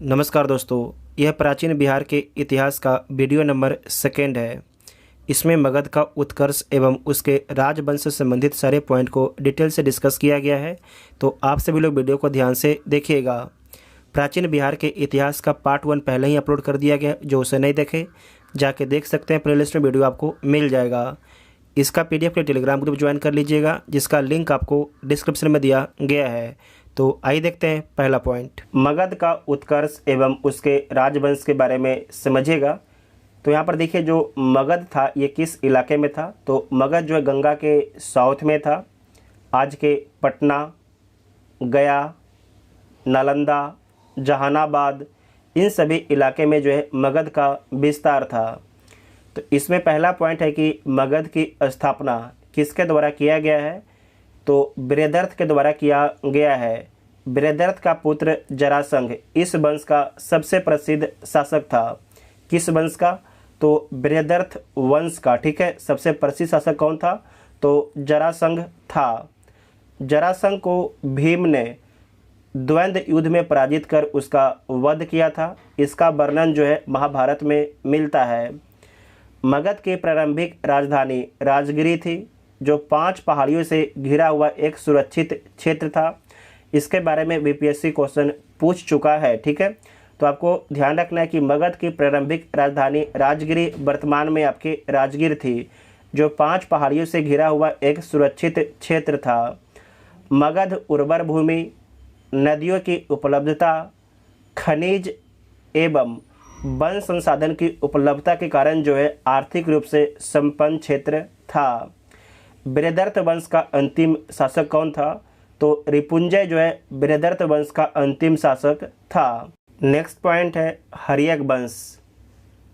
नमस्कार दोस्तों, यह प्राचीन बिहार के इतिहास का वीडियो नंबर सेकेंड है। इसमें मगध का उत्कर्ष एवं उसके राजवंश से संबंधित सारे पॉइंट को डिटेल से डिस्कस किया गया है, तो आप सभी लोग वीडियो को ध्यान से देखिएगा। प्राचीन बिहार के इतिहास का पार्ट 1 पहले ही अपलोड कर दिया गया, जो उसे नहीं देखे जाके देख सकते हैं। प्लेलिस्ट में वीडियो आपको मिल जाएगा। इसका PDF के टेलीग्राम ग्रुप ज्वाइन कर लीजिएगा, जिसका लिंक आपको डिस्क्रिप्शन में दिया गया है। तो आइए देखते हैं पहला पॉइंट। मगध का उत्कर्ष एवं उसके राजवंश के बारे में समझिएगा। तो यहाँ पर देखिए, जो मगध था ये किस इलाके में था। तो मगध जो है गंगा के साउथ में था। आज के पटना, गया, नालंदा, जहानाबाद, इन सभी इलाके में जो है मगध का विस्तार था। तो इसमें पहला पॉइंट है कि मगध की स्थापना किसके द्वारा किया गया है। तो बृहदर्थ के द्वारा किया गया है। बृहदर्थ का पुत्र जरासंध इस वंश का सबसे प्रसिद्ध शासक था। किस वंश का? तो बृहदर्थ वंश का। ठीक है, सबसे प्रसिद्ध शासक कौन था? तो जरासंध था। जरासंध को भीम ने द्वंद्व युद्ध में पराजित कर उसका वध किया था। इसका वर्णन जो है महाभारत में मिलता है। मगध की प्रारंभिक राजधानी राजगिरी थी, जो 5 पहाड़ियों से घिरा हुआ एक सुरक्षित क्षेत्र था। इसके बारे में BPSC क्वेश्चन पूछ चुका है। ठीक है, तो आपको ध्यान रखना है कि मगध की प्रारंभिक राजधानी राजगिरी वर्तमान में आपकी राजगीर थी, जो 5 पहाड़ियों से घिरा हुआ एक सुरक्षित क्षेत्र था। मगध उर्वर भूमि, नदियों की उपलब्धता, खनिज एवं वन संसाधन की उपलब्धता के कारण जो है आर्थिक रूप से संपन्न क्षेत्र था। बृहदर्थ वंश का अंतिम शासक कौन था? तो रिपुंजय जो है बृहदर्थ वंश का अंतिम शासक था। नेक्स्ट पॉइंट है हर्यक वंश।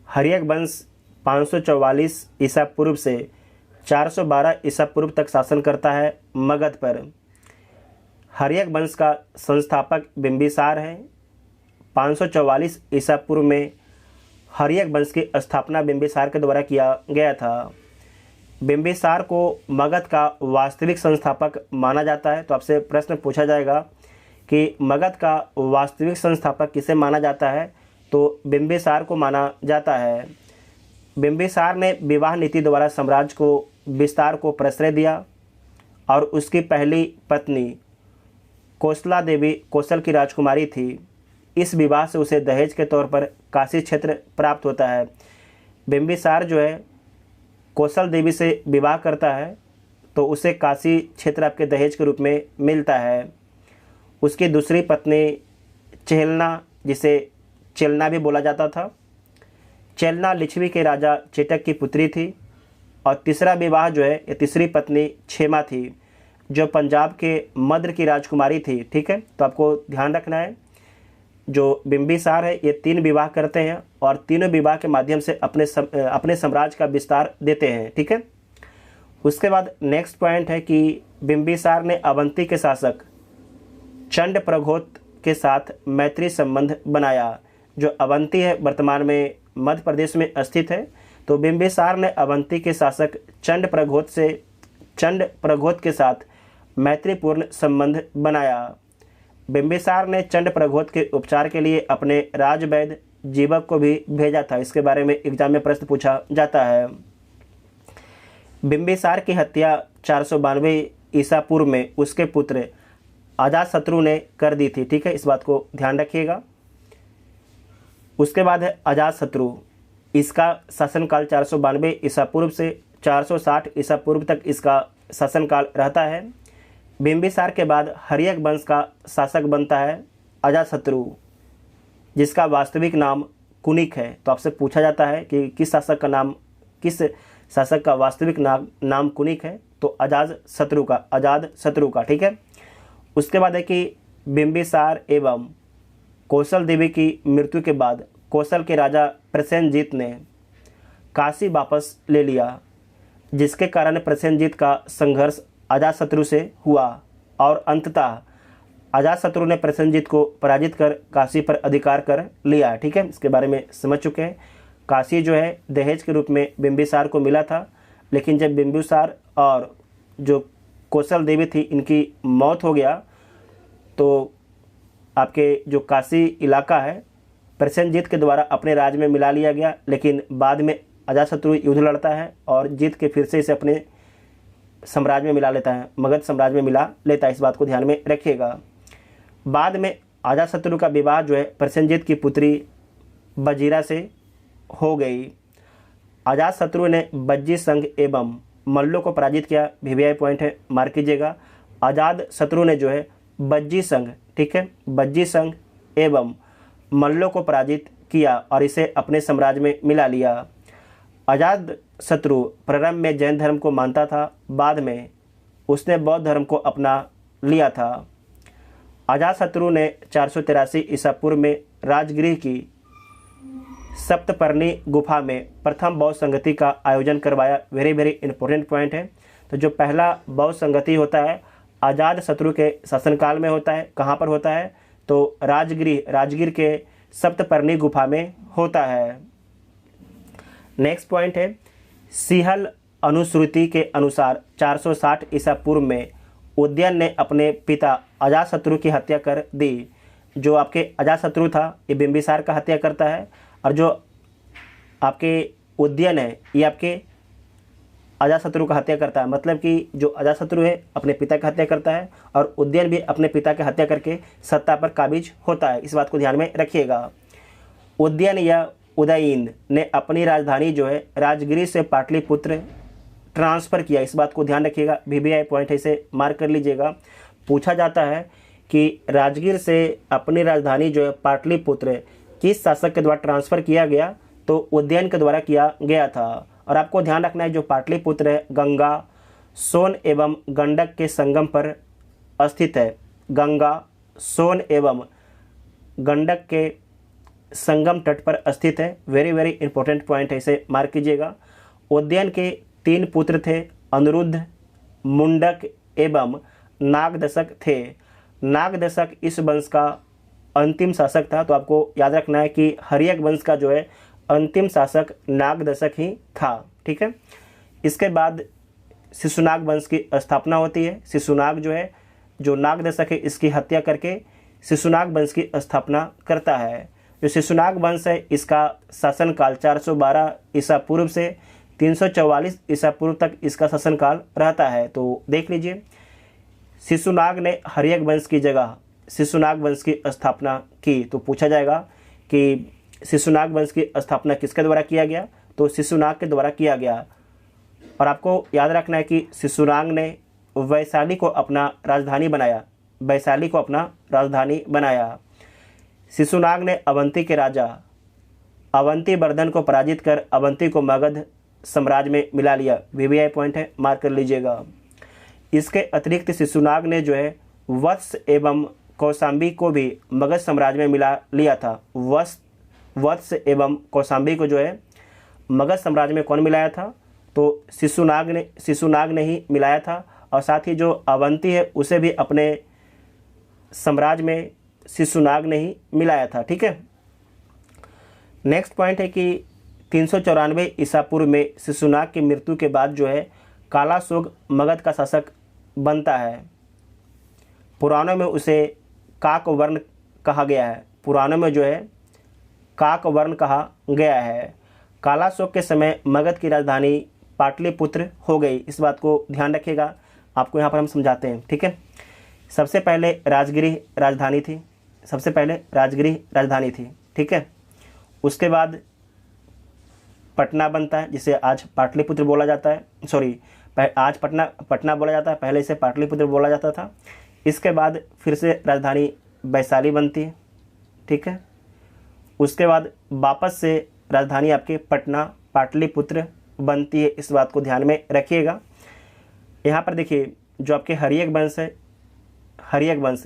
हर्यक वंश 544 ईसा पूर्व से 412 ईसा पूर्व तक शासन करता है मगध पर। हर्यक वंश का संस्थापक बिंबिसार है। 544 ईसा पूर्व में हर्यक वंश की स्थापना बिंबिसार के द्वारा किया गया था। बिंबिसार को मगध का वास्तविक संस्थापक माना जाता है। तो आपसे प्रश्न पूछा जाएगा कि मगध का वास्तविक संस्थापक किसे माना जाता है। तो बिंबिसार को माना जाता है। बिंबिसार ने विवाह नीति द्वारा साम्राज्य को विस्तार को प्रश्रय दिया और उसकी पहली पत्नी कौशला देवी कौशल की राजकुमारी थी। इस विवाह से उसे दहेज के तौर पर काशी क्षेत्र प्राप्त होता है। बिंबिसार जो है कौशल देवी से विवाह करता है, तो उसे काशी क्षेत्र आपके दहेज के रूप में मिलता है। उसकी दूसरी पत्नी चेलना, जिसे चेलना भी बोला जाता था, चेलना लिच्छवी के राजा चेटक की पुत्री थी। और तीसरा विवाह जो है, ये तीसरी पत्नी क्षेमा थी, जो पंजाब के मद्र की राजकुमारी थी। ठीक है, तो आपको ध्यान रखना है, जो बिंबिसार है ये 3 विवाह करते हैं और तीनों विवाह के माध्यम से अपने साम्राज्य का विस्तार देते हैं। ठीक है, उसके बाद नेक्स्ट पॉइंट है कि बिंबिसार ने अवंती के शासक चंड प्रघोत के साथ मैत्री संबंध बनाया। जो अवंती है वर्तमान में मध्य प्रदेश में स्थित है। तो बिंबिसार ने अवंती के शासक चंड प्रघोत के साथ मैत्रीपूर्ण संबंध बनाया। बिंबिसार ने चंड प्रघोत के उपचार के लिए अपने राजवैद्य जीवक को भी भेजा था। इसके बारे में एग्जाम में प्रश्न पूछा जाता है। बिंबिसार की हत्या 492 ईसा पूर्व में उसके पुत्र अजातशत्रु ने कर दी थी। ठीक है, इस बात को ध्यान रखिएगा। उसके बाद है अजातशत्रु। इसका शासनकाल 492 ईसा पूर्व से 460 ईसा पूर्व तक इसका शासनकाल रहता है। बिंबिसार के बाद हर्यक वंश का शासक बनता है अजातशत्रु, जिसका वास्तविक नाम कुनिक है। तो आपसे पूछा जाता है कि किस शासक का वास्तविक नाम कुनिक है। तो अजातशत्रु का। ठीक है, उसके बाद है कि बिंबिसार एवं कौशल देवी की मृत्यु के बाद कौशल के राजा प्रसेनजीत ने काशी वापस ले लिया, जिसके कारण प्रसेनजीत का संघर्ष अजातशत्रु से हुआ और अंततः अजातशत्रु ने प्रसेनजीत को पराजित कर काशी पर अधिकार कर लिया। ठीक है, इसके बारे में समझ चुके हैं। काशी जो है दहेज के रूप में बिंबिसार को मिला था, लेकिन जब बिंबिसार और जो कौशल देवी थी इनकी मौत हो गया, तो आपके जो काशी इलाका है प्रसेनजीत के द्वारा अपने राज्य में मिला लिया गया, लेकिन बाद में अजातशत्रु युद्ध लड़ता है और जीत के फिर से इसे अपने साम्राज्य में मिला लेता है, मगध साम्राज्य में मिला लेता है। इस बात को ध्यान में रखिएगा। बाद में अजातशत्रु का विवाह जो है प्रसेनजीत की पुत्री बजीरा से हो गई। अजातशत्रु ने बज्जी संघ एवं मल्लों को पराजित किया। वीवीआई पॉइंट है, मार्क कीजिएगा। अजातशत्रु ने जो है बज्जी संघ, ठीक है, बज्जी संघ एवं मल्लों को पराजित किया और इसे अपने साम्राज्य में मिला लिया। अजातशत्रु प्रारंभ में जैन धर्म को मानता था, बाद में उसने बौद्ध धर्म को अपना लिया था। अजातशत्रु ने 483 ईसा पूर्व में राजगृह की सप्तपर्णी गुफा में प्रथम बौद्ध संगति का आयोजन करवाया। वेरी वेरी इंपॉर्टेंट पॉइंट है। तो जो पहला बौद्ध संगति होता है अजातशत्रु के शासनकाल में होता है। कहाँ पर होता है? तो राजगीर के सप्तपर्णी गुफा में होता है। नेक्स्ट पॉइंट है, सिहल अनुश्रुति के अनुसार 460 ईसा पूर्व में उदयन ने अपने पिता अजातशत्रु की हत्या कर दी। जो आपके अजातशत्रु था ये बिंबिसार का हत्या करता है, और जो आपके उदयन है ये आपके अजातशत्रु का हत्या करता है। मतलब कि जो अजातशत्रु है अपने पिता की हत्या करता है और उदयन भी अपने पिता की हत्या करके सत्ता पर काबिज होता है। इस बात को ध्यान में रखिएगा। उदयन या उदयीन ने अपनी राजधानी जो है राजगिरी से पाटलिपुत्र ट्रांसफ़र किया। इस बात को ध्यान रखिएगा। वीवीआई पॉइंट है, इसे मार्क कर लीजिएगा। पूछा जाता है कि राजगीर से अपनी राजधानी जो है पाटलिपुत्र किस शासक के द्वारा ट्रांसफ़र किया गया? तो उदयन के द्वारा किया गया था। और आपको ध्यान रखना है जो पाटलिपुत्र है गंगा, सोन एवं गंडक के संगम पर स्थित है। गंगा, सोन एवं गंडक के संगम तट पर स्थित है। वेरी वेरी इंपॉर्टेंट पॉइंट है, इसे मार्क कीजिएगा। उदयन के 3 पुत्र थे, अनिरुद्ध, मुंडक एवं नागदशक थे। नागदशक इस वंश का अंतिम शासक था। तो आपको याद रखना है कि हर्यक वंश का जो है अंतिम शासक नागदशक ही था। ठीक है। इसके बाद शिशुनाग वंश की स्थापना होती है। शिशुनाग जो है, जो नागदशक है, इसकी हत्या करके शिशुनाग वंश की स्थापना करता है। जो शिशुनाग वंश है इसका शासनकाल 412 ईसा पूर्व से 344 ईसा पूर्व तक इसका शासनकाल रहता है। तो देख लीजिए, शिशुनाग ने हर्यक वंश की जगह शिशुनाग वंश की स्थापना की। तो पूछा जाएगा कि शिशुनाग वंश की स्थापना किसके द्वारा किया गया? तो शिशुनाग के द्वारा किया गया। और आपको याद रखना है कि शिशुनाग ने वैशाली को अपना राजधानी बनाया। वैशाली को अपना राजधानी बनाया। शिशुनाग ने अवंती के राजा अवंती वर्धन को पराजित कर अवंती को मगध साम्राज्य में मिला लिया। वीवीआई पॉइंट है, मार्क कर लीजिएगा। इसके अतिरिक्त शिशुनाग ने जो है वत्स एवं कौशाम्बी को भी मगध साम्राज्य में मिला लिया था। वत्स एवं कौशाम्बी को जो है मगध साम्राज्य में कौन मिलाया था? तो शिशुनाग ने ही मिलाया था। और साथ ही जो अवंती है उसे भी अपने साम्राज्य में शिशुनाग ने ही मिलाया था। ठीक है। नेक्स्ट पॉइंट है कि 394 ईसा पूर्व में शिशुनाग की मृत्यु के बाद जो है कालाशोक मगध का शासक बनता है। पुराणों में उसे काकवर्ण कहा गया है। पुराणों में जो है काकवर्ण कहा गया है। कालाशोक के समय मगध की राजधानी पाटलिपुत्र हो गई। इस बात को ध्यान रखिएगा, आपको यहाँ पर हम समझाते हैं। ठीक है। सबसे पहले राजगिरी राजधानी थी। ठीक है। उसके बाद पटना बनता है, जिसे आज पाटलिपुत्र बोला जाता है। आज पटना बोला जाता है, पहले इसे पाटलिपुत्र बोला जाता था। इसके बाद फिर से राजधानी वैशाली बनती है। ठीक है। उसके बाद वापस से राजधानी आपके पटना पाटलिपुत्र बनती है। इस बात को ध्यान में रखिएगा। यहाँ पर देखिए, जो आपके हर्यक वंश है, हर्यक वंश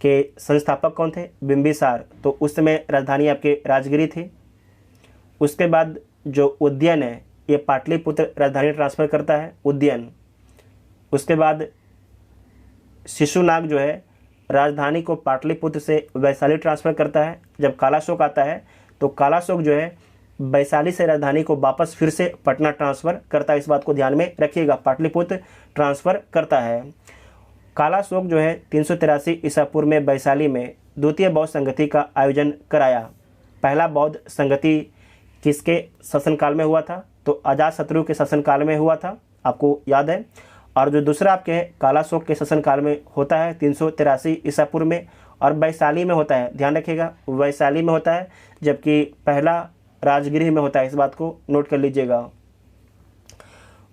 के संस्थापक कौन थे? बिंबिसार। तो उस समय राजधानी आपके राजगिरी थी। उसके बाद जो उदयन है ये पाटलिपुत्र राजधानी ट्रांसफ़र करता है, उदयन। उसके बाद शिशुनाग जो है राजधानी को पाटलिपुत्र से वैशाली ट्रांसफ़र करता है। जब कालाशोक आता है तो कालाशोक जो है वैशाली से राजधानी को वापस फिर से पटना ट्रांसफ़र करता है। इस बात को ध्यान में रखिएगा, पाटलिपुत्र ट्रांसफ़र करता है। कालाशोक जो है 383 ईसा पूर्व में वैशाली में द्वितीय बौद्ध संगति का आयोजन कराया। पहला बौद्ध संगति किसके शासनकाल में हुआ था? तो अजातशत्रु के शासनकाल में हुआ था, आपको याद है। और जो दूसरा आपके कालाशोक के शासनकाल में होता है 383 ईसा पूर्व में, और वैशाली में होता है, ध्यान रखिएगा वैशाली में होता है, जबकि पहला राजगृह में होता है। इस बात को नोट कर लीजिएगा।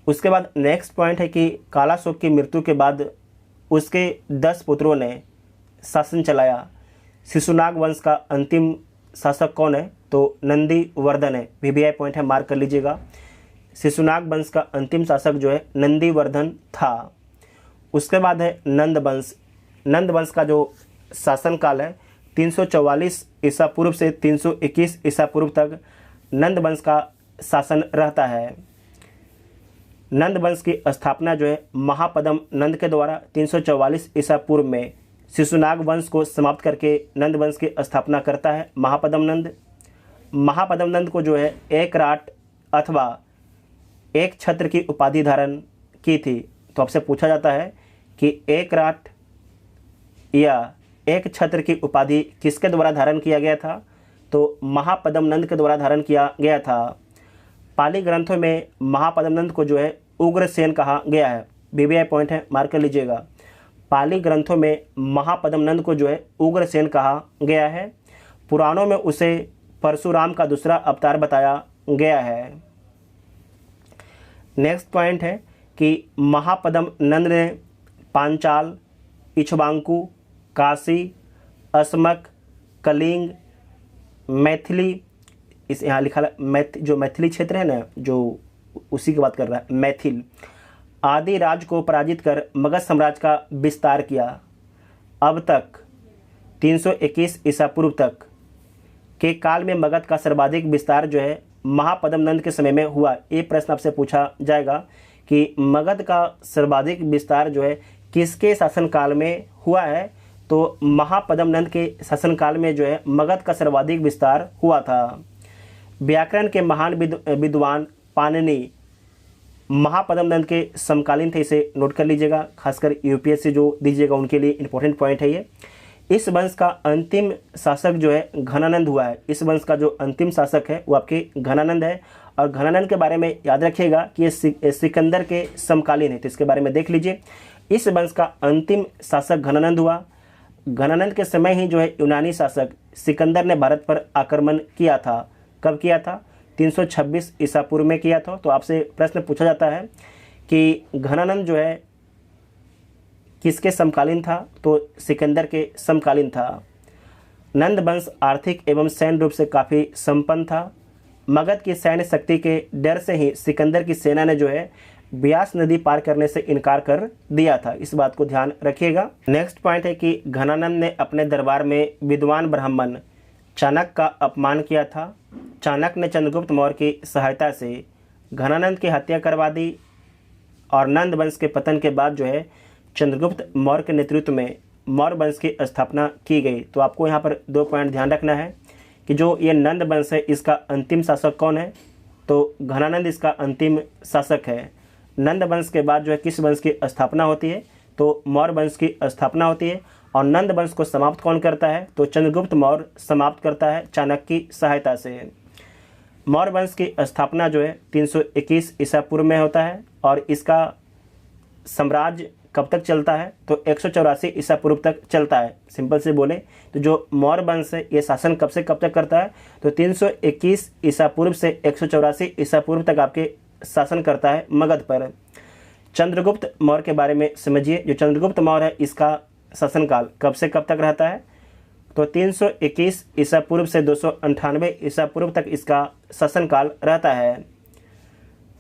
उसके बाद नेक्स्ट पॉइंट है कि कालाशोक की मृत्यु के बाद उसके 10 पुत्रों ने शासन चलाया। शिशुनाग वंश का अंतिम शासक कौन है? तो नंदीवर्धन है। वीवीआई पॉइंट है, मार्क कर लीजिएगा। शिशुनाग वंश का अंतिम शासक जो है नंदीवर्धन था। उसके बाद है नंद वंश। नंद वंश का जो शासनकाल है 344 ईसा पूर्व से 321 ईसा पूर्व तक नंद वंश का शासन रहता है। नंद वंश की स्थापना जो है महापद्म नंद के द्वारा 344 ईसा पूर्व में शिशुनाग वंश को समाप्त करके नंद वंश की स्थापना करता है महापद्म नंद। महापद्म नंद को जो है एक राट अथवा एक छत्र की उपाधि धारण की थी। तो आपसे पूछा जाता है कि एक राट या एक छत्र की उपाधि किसके द्वारा धारण किया गया था? तो महापद्म नंद के द्वारा धारण किया गया था। पाली ग्रंथों में महापद्म नंद को जो है उग्रसेन कहा गया है। वीवीआई पॉइंट है, मार्क कर लीजिएगा। पाली ग्रंथों में महापद्म नंद को जो है उग्रसेन कहा गया है। पुराणों में उसे परशुराम का दूसरा अवतार बताया गया है। नेक्स्ट पॉइंट है कि महापद्म नंद ने पांचाल, इक्ष्वाकु, काशी, अस्मक, कलिंग, मैथिली, इस यहाँ लिखा जो मैथिली क्षेत्र है ना, जो उसी की बात कर रहा है, मैथिल आदि राज्य को पराजित कर मगध साम्राज्य का विस्तार किया। अब तक 321 ईसा पूर्व तक के काल में मगध का सर्वाधिक विस्तार जो है महापद्म नंद के समय में हुआ। ये प्रश्न आपसे पूछा जाएगा कि मगध का सर्वाधिक विस्तार जो है किसके शासनकाल में हुआ है? तो महापद्म नंद के शासनकाल में जो है मगध का सर्वाधिक विस्तार हुआ था। व्याकरण के महान विद्वान पाणिनि महापद्म नंद के समकालीन थे, इसे नोट कर लीजिएगा। खासकर यूपीएससी जो दीजिएगा उनके लिए इंपॉर्टेंट पॉइंट है ये। इस वंश का अंतिम शासक जो है घनानंद हुआ है। इस वंश का जो अंतिम शासक है वो आपके घनानंद है। और घनानंद के बारे में याद रखिएगा कि ये सिकंदर के समकालीन है, तो इसके बारे में देख लीजिए। इस वंश का अंतिम शासक घनानंद हुआ। घनानंद के समय ही जो है यूनानी शासक सिकंदर ने भारत पर आक्रमण किया था। कब किया था? 326 ईसा पूर्व में किया था। तो आपसे प्रश्न पूछा जाता है कि घनानंद जो है किसके समकालीन था? तो सिकंदर के समकालीन था। नंद वंश आर्थिक एवं सैन्य रूप से काफ़ी संपन्न था। मगध की सैन्य शक्ति के डर से ही सिकंदर की सेना ने जो है ब्यास नदी पार करने से इनकार कर दिया था। इस बात को ध्यान रखिएगा। नेक्स्ट पॉइंट है कि घनानंद ने अपने दरबार में विद्वान ब्राह्मण चाणक्य का अपमान किया था। चाणक्य ने चंद्रगुप्त मौर्य की सहायता से घनानंद की हत्या करवा दी। और नंद वंश के पतन के बाद जो है चंद्रगुप्त मौर्य के नेतृत्व में मौर्य वंश की स्थापना की गई। तो आपको यहाँ पर 2 पॉइंट ध्यान रखना है कि जो ये नंद वंश है इसका अंतिम शासक कौन है? तो घनानंद इसका अंतिम शासक है। नंद वंश के बाद जो है किस वंश की स्थापना होती है? तो मौर्य वंश की स्थापना होती है। और नंद वंश को समाप्त कौन करता है? तो चंद्रगुप्त मौर्य समाप्त करता है चाणक्य की सहायता से। मौर्य वंश की स्थापना जो है 321 ईसा पूर्व में होता है। और इसका साम्राज्य कब तक चलता है? तो 184 ईसा पूर्व तक चलता है। सिंपल से बोले तो जो मौर्य वंश है ये शासन कब से कब तक करता है? तो 321 ईसा पूर्व से 184 ईसा पूर्व तक आपके शासन करता है मगध पर। चंद्रगुप्त मौर्य के बारे में समझिए। जो चंद्रगुप्त मौर्य है इसका शासनकाल कब से कब तक रहता है? तो 321 ईसा पूर्व से 298 ईसा पूर्व तक इसका शासनकाल रहता है।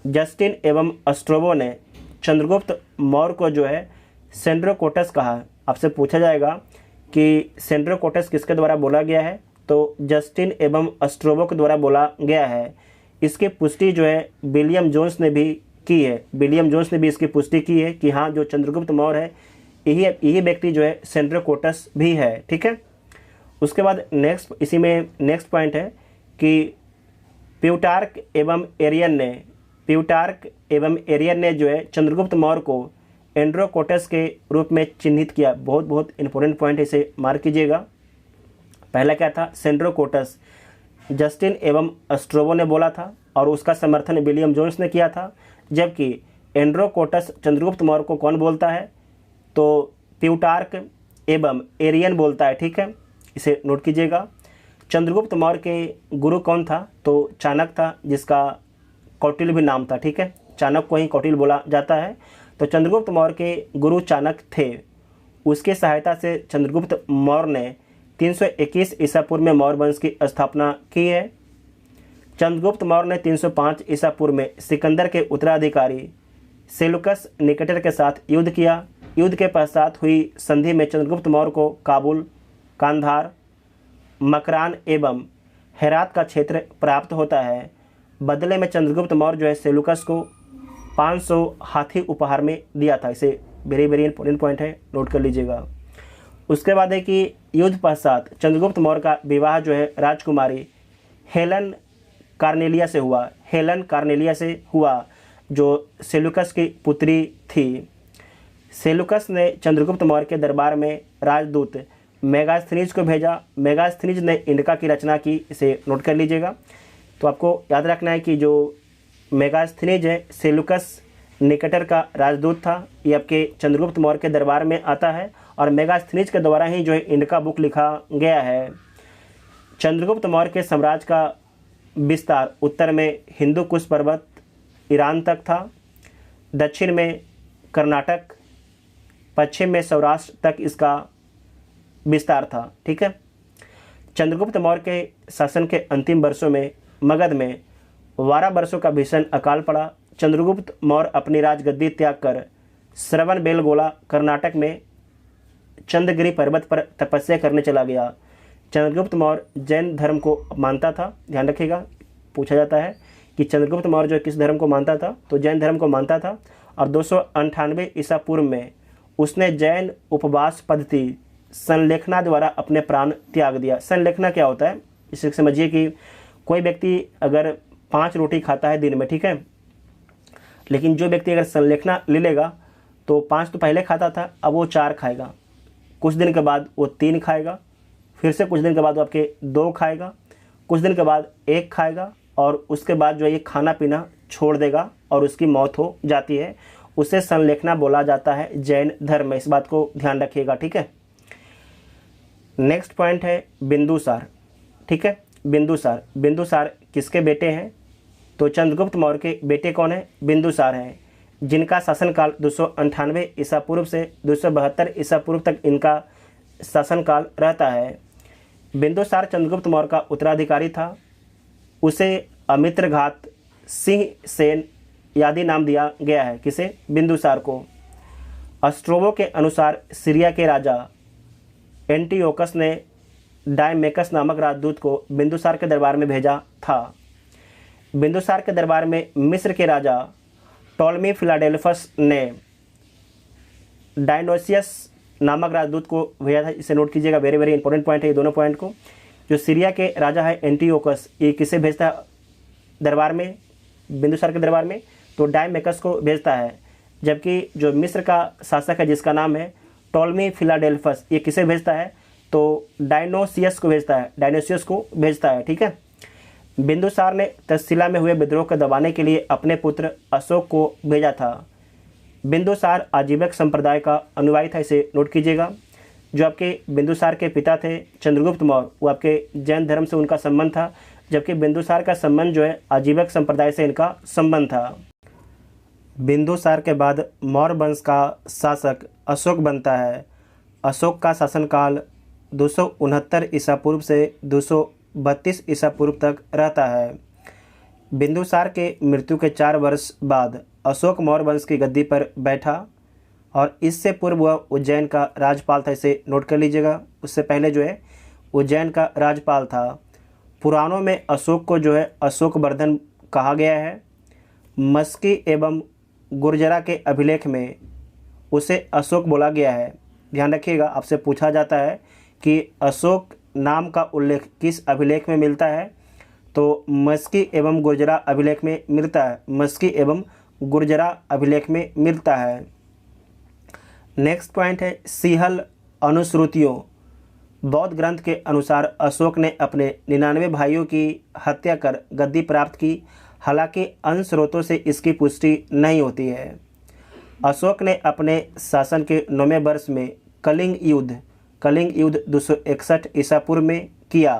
जस्टिन एवं स्ट्रोबो ने चंद्रगुप्त मौर्य को जो है सेंड्रोकोटस कहा। आपसे पूछा जाएगा कि सेंड्रोकोटस किसके द्वारा बोला गया है? तो जस्टिन एवं स्ट्रोबो के द्वारा बोला गया है। इसकी पुष्टि जो है विलियम जोन्स ने भी की है। विलियम जोन्स ने भी इसकी पुष्टि की है कि हाँ जो चंद्रगुप्त मौर्य है यही व्यक्ति जो है सेंड्रोकोटस भी है। ठीक है। उसके बाद इसी में नेक्स्ट पॉइंट है कि प्यूटार्क एवं एरियन ने जो है चंद्रगुप्त मौर्य को एंड्रोकोटस के रूप में चिन्हित किया। बहुत इंपॉर्टेंट पॉइंट है, इसे मार्क कीजिएगा। पहला क्या था, सेंड्रोकोटस जस्टिन एवं स्ट्रोबो ने बोला था और उसका समर्थन विलियम जोन्स ने किया था। जबकि एंड्रोकोटस चंद्रगुप्त मौर्य को कौन बोलता है, तो प्यूटार्क एवं एरियन बोलता है। ठीक है, इसे नोट कीजिएगा। चंद्रगुप्त मौर्य के गुरु कौन था, तो चाणक्य था, जिसका कौटिल्य भी नाम था। ठीक है, चाणक्य को ही कौटिल्य बोला जाता है। तो चंद्रगुप्त मौर्य के गुरु चाणक्य थे। उसकी सहायता से चंद्रगुप्त मौर्य ने 321 ईसा पूर्व में मौर्य वंश की स्थापना की है। चंद्रगुप्त मौर्य ने 305 ईसा पूर्व में सिकंदर के उत्तराधिकारी सेलुकस निकेटर के साथ युद्ध किया। युद्ध के पश्चात हुई संधि में चंद्रगुप्त मौर्य को काबुल, कांधार, मकरान एवं हेरात का क्षेत्र प्राप्त होता है। बदले में चंद्रगुप्त मौर्य जो है सेलुकस को 500 हाथी उपहार में दिया था। इसे वेरी वेरी इंपॉर्टेंट पॉइंट है, नोट कर लीजिएगा। उसके बाद है कि युद्ध पश्चात चंद्रगुप्त मौर्य का विवाह जो है राजकुमारी हेलन कार्नेलिया से हुआ। हेलन कार्नेलिया से हुआ जो सेलुकस की पुत्री थी। सेलुकस ने चंद्रगुप्त मौर्य के दरबार में राजदूत मेगास्थनीज को भेजा। मेगास्थनीज ने इंडिका की रचना की। इसे नोट कर लीजिएगा। तो आपको याद रखना है कि जो मेगास्थनीज है सेलुकस निकेटर का राजदूत था। ये आपके चंद्रगुप्त मौर्य के दरबार में आता है और मेगास्थनीज के द्वारा ही जो है इंडिका बुक लिखा गया है। चंद्रगुप्त मौर्य के साम्राज्य का विस्तार उत्तर में हिंदू कुश पर्वत ईरान तक था, दक्षिण में कर्नाटक, पश्चिम में सौराष्ट्र तक इसका विस्तार था। ठीक है, चंद्रगुप्त मौर्य के शासन के अंतिम वर्षों में मगध में 12 वर्षों का भीषण अकाल पड़ा। चंद्रगुप्त मौर्य अपनी राजगद्दी त्याग कर श्रवणबेलगोला कर्नाटक में चंद्रगिरी पर्वत पर तपस्या करने चला गया। चंद्रगुप्त मौर्य जैन धर्म को मानता था। ध्यान रखिएगा, पूछा जाता है कि चंद्रगुप्त मौर्य जो किस धर्म को मानता था, तो जैन धर्म को मानता था। और 298 ईसा पूर्व में उसने जैन उपवास पद्धति संलेखना द्वारा अपने प्राण त्याग दिया। संलेखना क्या होता है, इसे समझिए कि कोई व्यक्ति अगर 5 रोटी खाता है दिन में, ठीक है, लेकिन जो व्यक्ति अगर संलेखना ले लेगा तो 5 तो पहले खाता था, अब वो 4 खाएगा, कुछ दिन के बाद वो 3 खाएगा, फिर से कुछ दिन के बाद वो आपके 2 खाएगा, कुछ दिन के बाद 1 खाएगा और उसके बाद जो है ये खाना पीना छोड़ देगा और उसकी मौत हो जाती है। उसे संलेखना बोला जाता है जैन धर्म में। इस बात को ध्यान रखिएगा। ठीक है, नेक्स्ट पॉइंट है बिंदुसार। ठीक है, बिंदुसार। बिंदुसार किसके बेटे हैं, तो चंद्रगुप्त मौर्य के बेटे कौन है, बिंदुसार हैं, जिनका शासनकाल 298 ईसा पूर्व से 272 ईसा पूर्व तक इनका शासनकाल रहता है। बिंदुसार चंद्रगुप्त मौर्य का उत्तराधिकारी था। उसे अमित्रघात सिंह सेन आदि नाम दिया गया है। किसे, बिंदुसार को। स्ट्रोबो के अनुसार सीरिया के राजा एंटियोकस ने डायमेकस नामक राजदूत को बिंदुसार के दरबार में भेजा था। बिंदुसार के दरबार में मिस्र के राजा टॉलमी फिलाडेल्फस ने डायनोसियस नामक राजदूत को भेजा था। इसे नोट कीजिएगा, वेरी वेरी इंपॉर्टेंट पॉइंट है ये दोनों पॉइंट को। जो सीरिया के राजा है एंटियोकस, ये किसे भेजता है दरबार में, बिंदुसार के दरबार में, तो डायमेकस को भेजता है। जबकि जो मिस्र का शासक है जिसका नाम है टॉलमी फिलाडेल्फस, ये किसे भेजता है, तो डायनोसियस को भेजता है, डायनोसियस को भेजता है। ठीक है, बिंदुसार ने तक्षशिला में हुए विद्रोह को दबाने के लिए अपने पुत्र अशोक को भेजा था। बिंदुसार आजीवक संप्रदाय का अनुयायी था। इसे नोट कीजिएगा। जो आपके बिंदुसार के पिता थे चंद्रगुप्त मौर्य, वो आपके जैन धर्म से उनका संबंध था, जबकि बिंदुसार का संबंध जो है आजीवक संप्रदाय से इनका संबंध था। बिंदुसार के बाद मौर्य वंश का शासक अशोक बनता है। अशोक का शासनकाल 269 ईसा पूर्व से 232 ईसा पूर्व तक रहता है। बिंदुसार के मृत्यु के 4 वर्ष बाद अशोक मौर्य वंश की गद्दी पर बैठा और इससे पूर्व वह उज्जैन का राज्यपाल था। इसे नोट कर लीजिएगा, उससे पहले जो है उज्जैन का राज्यपाल था। पुराणों में अशोक को जो है अशोक वर्धन कहा गया है। मस्की एवं गुर्जरा के अभिलेख में उसे अशोक बोला गया है। ध्यान रखिएगा, आपसे पूछा जाता है कि अशोक नाम का उल्लेख किस अभिलेख में मिलता है, तो मस्की एवं गुर्जरा अभिलेख में मिलता है। मस्की एवं गुर्जरा अभिलेख में मिलता है। नेक्स्ट पॉइंट है सिंहल अनुश्रुतियों। बौद्ध ग्रंथ के अनुसार अशोक ने अपने 99 भाइयों की हत्या कर गद्दी प्राप्त की, हालांकि अन्य स्रोतों से इसकी पुष्टि नहीं होती है। अशोक ने अपने शासन के 9वें वर्ष में कलिंग युद्ध 261 ईसा पूर्व में किया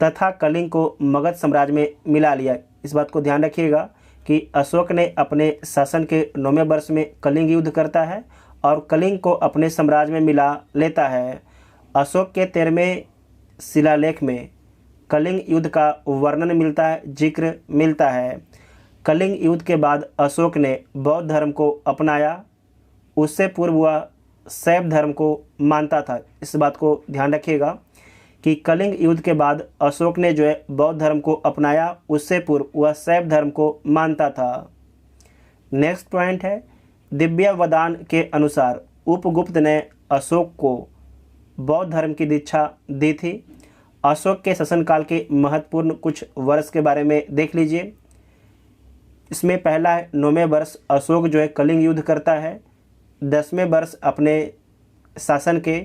तथा कलिंग को मगध साम्राज्य में मिला लिया। इस बात को ध्यान रखिएगा कि अशोक ने अपने शासन के 9वें वर्ष में कलिंग युद्ध करता है और कलिंग को अपने साम्राज्य में मिला लेता है। अशोक के 13वें शिलालेख में कलिंग युद्ध का वर्णन मिलता है, जिक्र मिलता है। कलिंग युद्ध के बाद अशोक ने बौद्ध धर्म को अपनाया, उससे पूर्व वह शैव धर्म को मानता था। इस बात को ध्यान रखिएगा कि कलिंग युद्ध के बाद अशोक ने जो है बौद्ध धर्म को अपनाया, उससे पूर्व वह शैव धर्म को मानता था। नेक्स्ट पॉइंट है, दिव्य वदान के अनुसार उपगुप्त ने अशोक को बौद्ध धर्म की दीक्षा दी थी। अशोक के शासनकाल के महत्वपूर्ण कुछ वर्ष के बारे में देख लीजिए। इसमें पहला है 9वें वर्ष अशोक जो है कलिंग युद्ध करता है। 10वें वर्ष अपने शासन के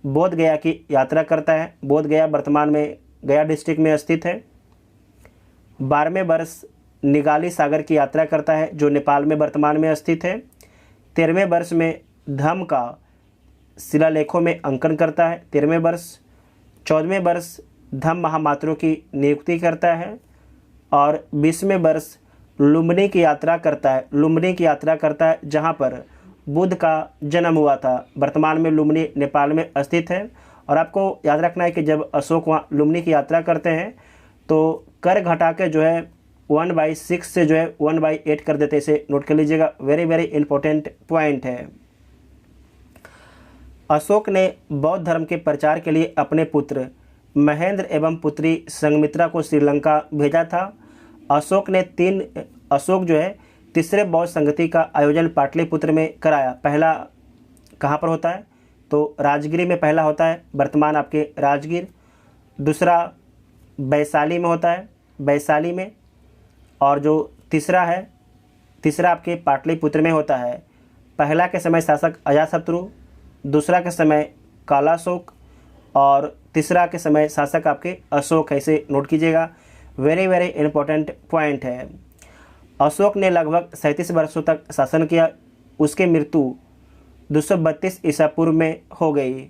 बोध गया की यात्रा करता है। बोध गया वर्तमान में गया डिस्ट्रिक्ट में स्थित है। 12वें वर्ष निगाली सागर की यात्रा करता है, जो नेपाल में वर्तमान में स्थित है। 13वें वर्ष में धम्म का शिलालेखों में अंकन करता है। 13वें वर्ष 14वें वर्ष धम्म महामात्रों की नियुक्ति करता है और 20वें वर्ष लुम्बिनी की यात्रा करता है, जहाँ पर बुद्ध का जन्म हुआ था। वर्तमान में लुम्बिनी नेपाल में स्थित है। और आपको याद रखना है कि जब अशोक वहाँ लुम्बिनी की यात्रा करते हैं तो कर घटा के जो है 1/6 से जो है 1/8 कर देते, इसे नोट कर लीजिएगा। वेरी वेरी इंपॉर्टेंट पॉइंट है। अशोक ने बौद्ध धर्म के प्रचार के लिए अपने पुत्र महेंद्र एवं पुत्री संघमित्रा को श्रीलंका भेजा था। अशोक जो है तीसरे बौद्ध संगति का आयोजन पाटलिपुत्र में कराया। पहला कहाँ पर होता है? तो राजगिरी में पहला होता है, वर्तमान आपके राजगीर। दूसरा वैशाली में होता है, वैशाली में। और जो तीसरा आपके पाटलिपुत्र में होता है। पहला के समय शासक अजातशत्रु, दूसरा के समय कालाशोक और तीसरा के समय शासक आपके अशोक है। इसे नोट कीजिएगा, वेरी वेरी इंपॉर्टेंट पॉइंट है। अशोक ने लगभग 37 वर्षों तक शासन किया। उसकी मृत्यु 232 ईसा पूर्व में हो गई।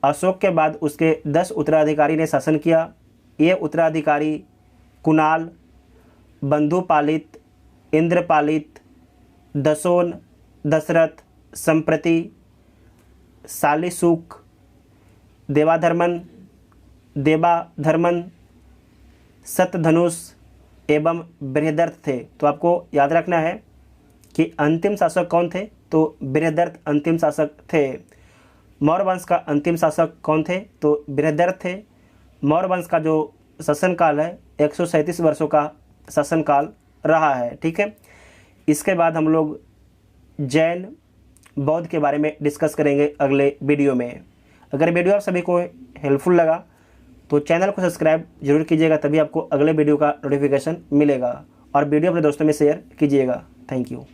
अशोक के बाद उसके 10 उत्तराधिकारी ने शासन किया। ये उत्तराधिकारी कुणाल, बंधुपालित, इंद्रपालित, दशोन, दशरथ, संप्रति, शालिशुक, देवाधर्मन, सतधनुष एवं बृहदर्थ थे। तो आपको याद रखना है कि अंतिम शासक कौन थे? तो बृहदर्थ अंतिम शासक थे। मौर्य वंश का अंतिम शासक कौन थे? तो बृहदर्थ थे। मौर्य वंश का जो शासनकाल है 137 वर्षों का शासनकाल रहा है। ठीक है, इसके बाद हम लोग जैन बौद्ध के बारे में डिस्कस करेंगे अगले वीडियो में। अगर वीडियो आप सभी को हेल्पफुल लगा तो चैनल को सब्सक्राइब जरूर कीजिएगा, तभी आपको अगले वीडियो का नोटिफिकेशन मिलेगा। और वीडियो अपने दोस्तों में शेयर कीजिएगा। Thank you.